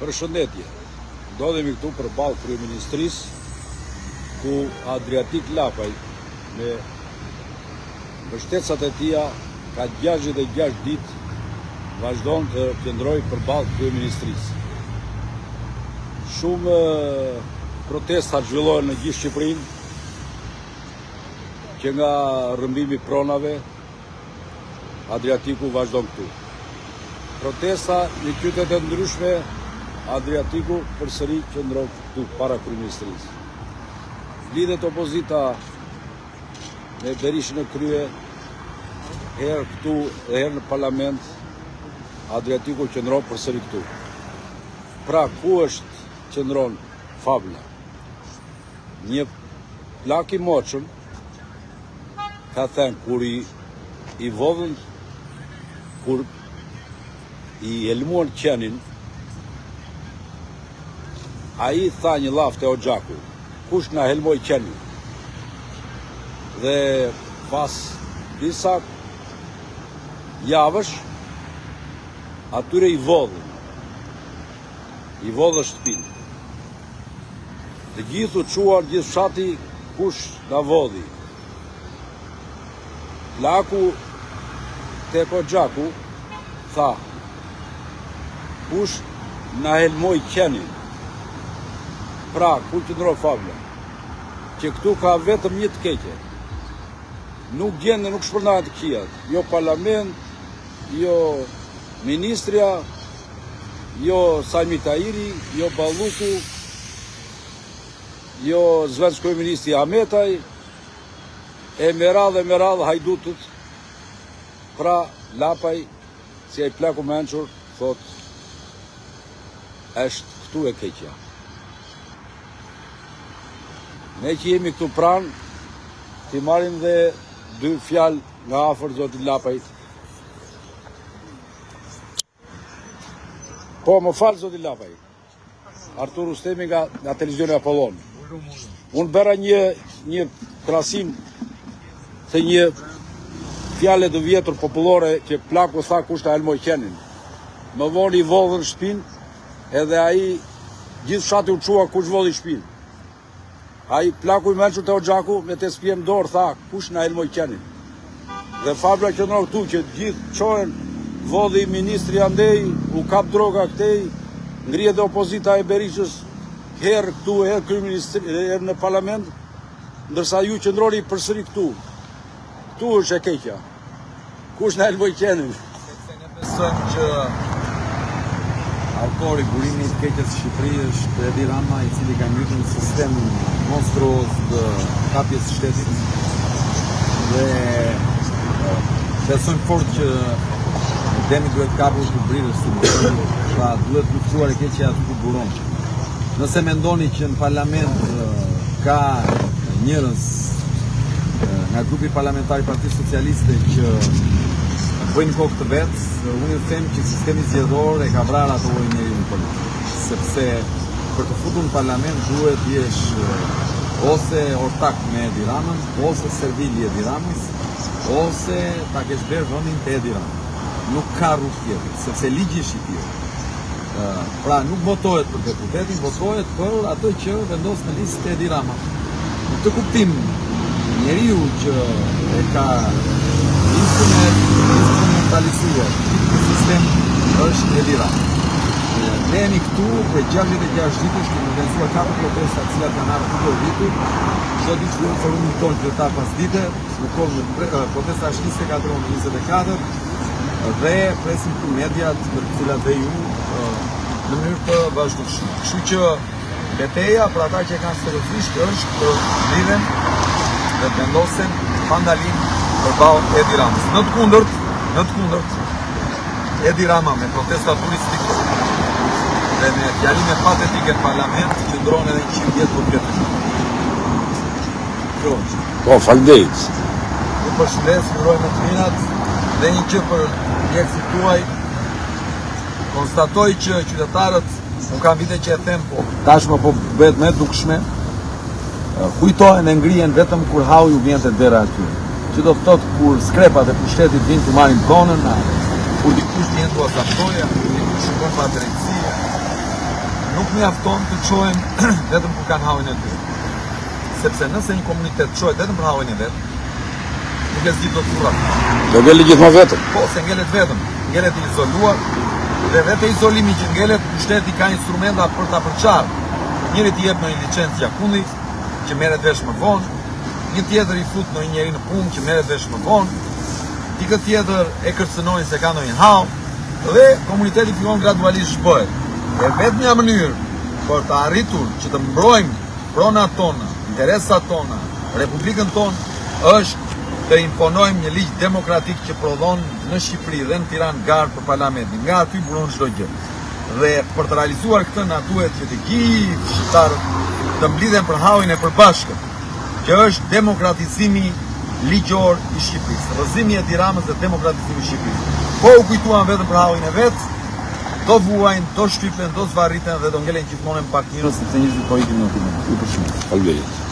Përshëndetje, ndodhemi këtu përballë kryeministrisë, ku Adriatik Lapaj me mbështetësat e tija ka 66 ditë vazhdon të qëndrojë përballë kryeministrisë. Shumë protesta zhvillohen në gjithë Shqipërinë, që nga rrëmbimi pronave, Adriatiku vazhdon këtu. Protesta në qytete të ndryshme, Adriatiku përsëri qëndron këtu para kryeministrisë. Lidhet opozita me Berishën në krye, herë këtu e herë në parlament, Adriatiku qëndron përsëri këtu. Pra, ku është qëndron Fabla? Një plak i moçëm ka thënë kur i vodhën, kur i elmuan qenin, ai tha një lavë te Hoxhaku, kush na helmoi qenin? Dhe pas disa javësh, atyre i vodhën shtëpinë. Të gjithë u quar, gjithë fshati, kush na vodhi? Plaku te Hoxhaku tha, kush na helmoi qenin? Pra, ku qëndron Fabla? Që këtu ka vetëm një të keqe. Nuk gjen dhe nuk shpërndahet të këqijat. Jo parlament, jo ministria, jo Sajmi Tahiri, jo Balluku, jo zvensk kryeministri Ahmetaj, e meradh hajdutët. Pra, Lapaj, si ai plaku mençur, thot, është këtu e keqja. Ne që jemi këtu pranë, ti marrim dhe 2 fjalë nga afër zotit Lapaj. Po, më falë zotit Lapaj. Artur Ustemi nga televizioni Apollon. Unë bëra një krahasim se një fjalë të vjetër popullore që plaku tha kush ta helmoi qenin. Më vonë i vodhën shtëpinë, edhe ai gjithë fshati u çua kush vodhi shtëpinë. Ai plaku i mençur te Hoxhaku me tespien dorë tha kush na helmoi qenin. Dhe Fabla qëndron këtu që gjithë çohen, vodhi ministri andej, u kap droga këtej, ngrihet dhe opozita e Berishës herë këtu, herë kryeministri, herë në parlament, ndërsa ju qëndroni përsëri këtu. Këtu është e keqja. Kush na helmoi qenin? Sepse ne besojmë që autori burimi i keqes Shqipëri është Edi Rama, i cili ka ngritur një sistem monstruoz të kapjes së shtetit. Dhe besojmë fort që demi duhet kapur të brirës si më, pra duhet luftuar e keqja aty ku buron. Nëse mendoni që në parlament ka njerëz nga grupi parlamentar i Partisë Socialiste që bëjnë kokë të vetë, unë them që sistemi zgjedhor e ka vrarë ato njeriu politik. Sepse për të futur në parlament duhet jesh ose ortak me Edi Ramën, ose servili Edi Ramës, ose ta kesh blerë vendin te Edi Rama. Nuk ka rrugë tjetër, sepse ligji është i tillë. Pra nuk votohet për deputetin, votohet për atë që vendos në listë te Edi Rama. Në këtë kuptim, njeriu që e ka instrumentalizuar këtë sistem është Edi Rama. Ne jemi këtu për 66 ditësh që në organizuar 4 protesta të cilat kanë ardhur çdo ditë. Çdo ditë fillon forumin tonë qytetar pas dite, në kohë protesta është 24/24 dhe presim të mediat për të cilat dhe ju në mënyrë të vazhdueshme. Kështu që betejë për ata që kanë seriozisht është të lidhen dhe të vendosen pandalim përballë Edi Ramës. Në të kundërt, Edi Rama me protesta turistike dhe me fjalime patetike në parlament qëndron edhe 100 vjet për këtë. Po, faleminderit. Ju përshëndes, uroj me të mirat dhe një gjë për mjekësit tuaj. Konstatoj që qytetarët, unë kam vite që e them, po tashmë po bëhet më dukshme, kujtohen e ngrihen vetëm kur hau ju vjen te dera aty. Që do të thotë kur skrepat e pushtetit vinë të marrin pronën, kur dikush vjen tu asaftoja, kur dikush shkon pa drejtësi, nuk mjafton të çohen vetëm kur kanë hallin e tyre. Sepse nëse një komunitet çohet vetëm për hallin e vet, nuk e zgjidh dot kurrë. Do ngelet gjithmonë vetëm. Po, se ngelet vetëm, ngelet i izoluar, dhe vetë izolimi që ngelet, shteti ka instrumenta për ta përçarë. Njëri t'i jep në një licencë jakundi, që merret vesh më vonë, një tjetër i fut në një njeri në punë që merret vesh më vonë, dikë tjetër e kërcënojnë se ka ndonjë hall, dhe komuniteti fillon gradualisht zhbohet. E vetmja mënyrë për të arritur që të mbrojmë pronat tona, interesat tona, republikën tonë, është të imponojmë një ligj demokratik që prodhon në Shqipëri dhe në Tiranë garë për parlamentin. Nga aty buron çdo gjë. Dhe për të realizuar këtë na duhet që të gjithë shqiptarët të mblidhen për hallin e përbashkët, që është demokratizimi ligjor i Shqipërisë. Rrëzimi i Tiranës dhe demokratizimi i Shqipërisë. Po u kujtuan vetëm për hallin e vet, do vuajnë, do shtypen, do zvarriten dhe do ngelen gjithmonë pak njerëz sepse njerëzit po ikin në opinion. Ju përshëndes. Faleminderit.